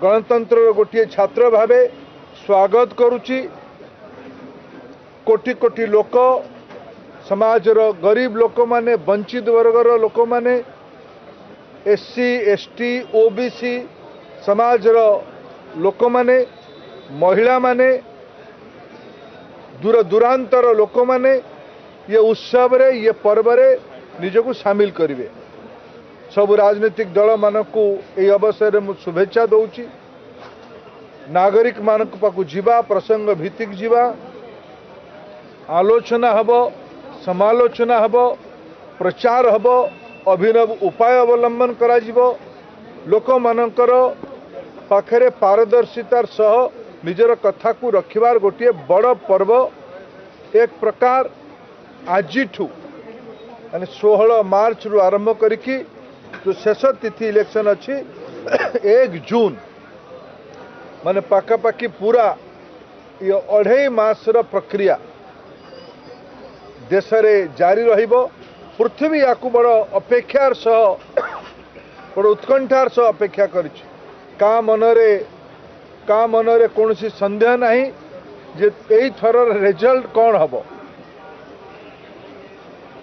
गणतंत्र गोटे छात्र भावे स्वागत करुच्ची। कोटी कोटी लोक समाजर गरीब लोक माने वंचित वर्गर लोक माने एससी एसटी ओबीसी समाजर लोक माने महिला माने दूर दूरांतर लोक माने ये उत्सव रे ये पर्व रे निजको शामिल करिवे। सब राजनीतिक दल मानकु ए अवसर में शुभेच्छा दौची। नागरिक मानक पाकु जीवा प्रसंग भित्तिक जीवा आलोचना हब समालोचना हब प्रचार हब अभिनव उपाय अवलंबन करा जीवो। लोक मानकर पाखरे पारदर्शितार सह निजर कथा को रखिबार गोटे बड़ पर्व। एक प्रकार आजिठू माने 16 मार्च रु आरंभ करिकी जो शेष तिथि इलेक्शन अच्छी 1 जून माने पाखापाखि पूरा ये 2.5 मासर प्रक्रिया देश रे जारी रहिबो। पृथ्वी याकू बड़ अपेक्षार सह बड़ उत्कंठार सह अपेक्षा करिछि। का मनरे कौनसी संदेह नहीं जे एई थरर रिजल्ट कौन हबो।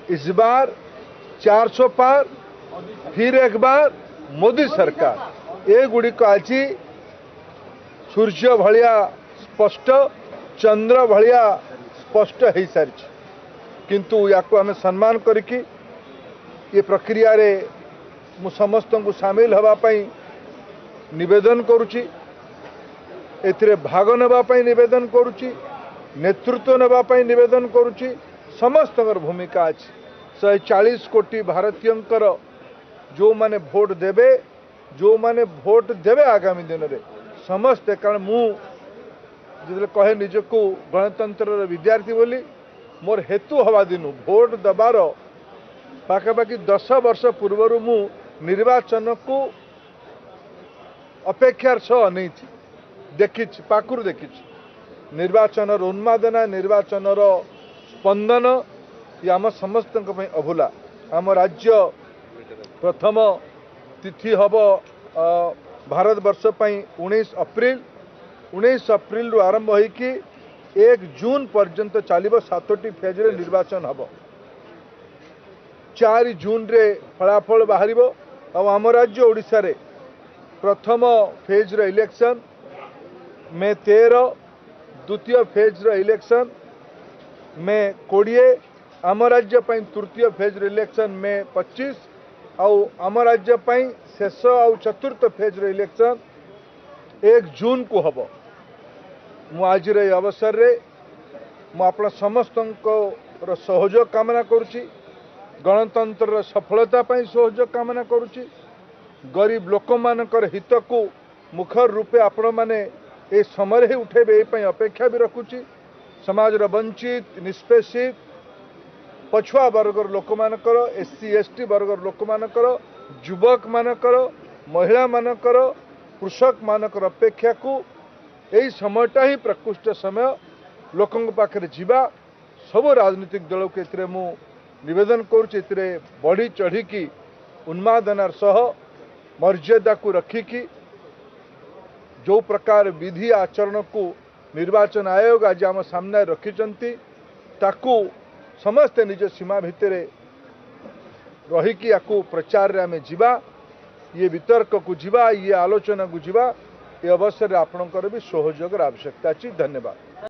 इस बार 400 पार फिर एक बार मोदी सरकार ए गुड़िक आज सूर्य भलिया स्पष्ट चंद्र भलिया स्पष्ट हो सारी। किंतु याको आम सम्मान करके ये प्रक्रिया रे मु समस्त को सामिल हवापाई निवेदन करुची। एथिरे भाग नेबापाई निवेदन करुची, नेतृत्व नेबापाई निवेदन करुची। समस्त भूमिका अच्छी। 140 कोटी भारतीयंकर जो माने भोट देवे आगामी दिन में समस्ते। कारण मु जो कहे निजको गणतंत्र विद्यार्थी बोली मोर हेतु हवा दिनु भोट दबार पाखापाखि 10 वर्ष पूर्व मु निर्वाचन को अपेक्षार सह नहीं देखी पाखुर देखी। निर्वाचन उन्मादना निर्वाचन स्पंदन ये आम समस्त अभूला। आम राज्य प्रथम तिथि हम भारत वर्ष 19 अप्रैल रु आरंभ होइकी 1 जून पर्यंत चलिबो। 7टी फेज रे निर्वाचन हम 4 जून रे फलाफल बाहरिबो। और आम राज्य ओडिशा रे प्रथम फेज रे इलेक्शन मे 13, द्वितीय फेज रे इलेक्शन मे 20, आम राज्य तृतीय फेज रे इलेक्शन मे 25 आउ आम राज्य शेष आउ चतुर्थ फेज रे इलेक्शन 1 जून को हम। मु आज रे अवसर रे मु आपन समस्त सहयोग कामना करुची। गणतंत्र सफलता सहयोग कामना करुची। गरीब लोक मानकर हित को मुखर रूपे आपण माने ए समय ही उठेबे ए अपेक्षा भी रखुची। समाज वंचित निष्पेषित पछुआ वर्गर लोक मानकर एससी एसटी वर्गर लोक मानकर युवक मानकर महिला मानकर कृषक मानकर अपेक्षा को यही समयटा ही प्रकृष्ट समय लोकों पाखे जीवा। सब राजनीतिक दल को एथिरे मु निवेदन करुचे बढ़ी चढ़ी उन्मादनार सह मर्यादा को रखिकी जो प्रकार विधि आचरण को निर्वाचन आयोग आज आम सामने रखिचंती ताकू समस्ते निज सीमा भितर रहीकि याकू प्रचार रे आमे जीवा। ये वितर्क को जीवा ये आलोचना को जीवा। ये अवसर आपणकर भी सहयोग आवश्यकता अच्छी। धन्यवाद।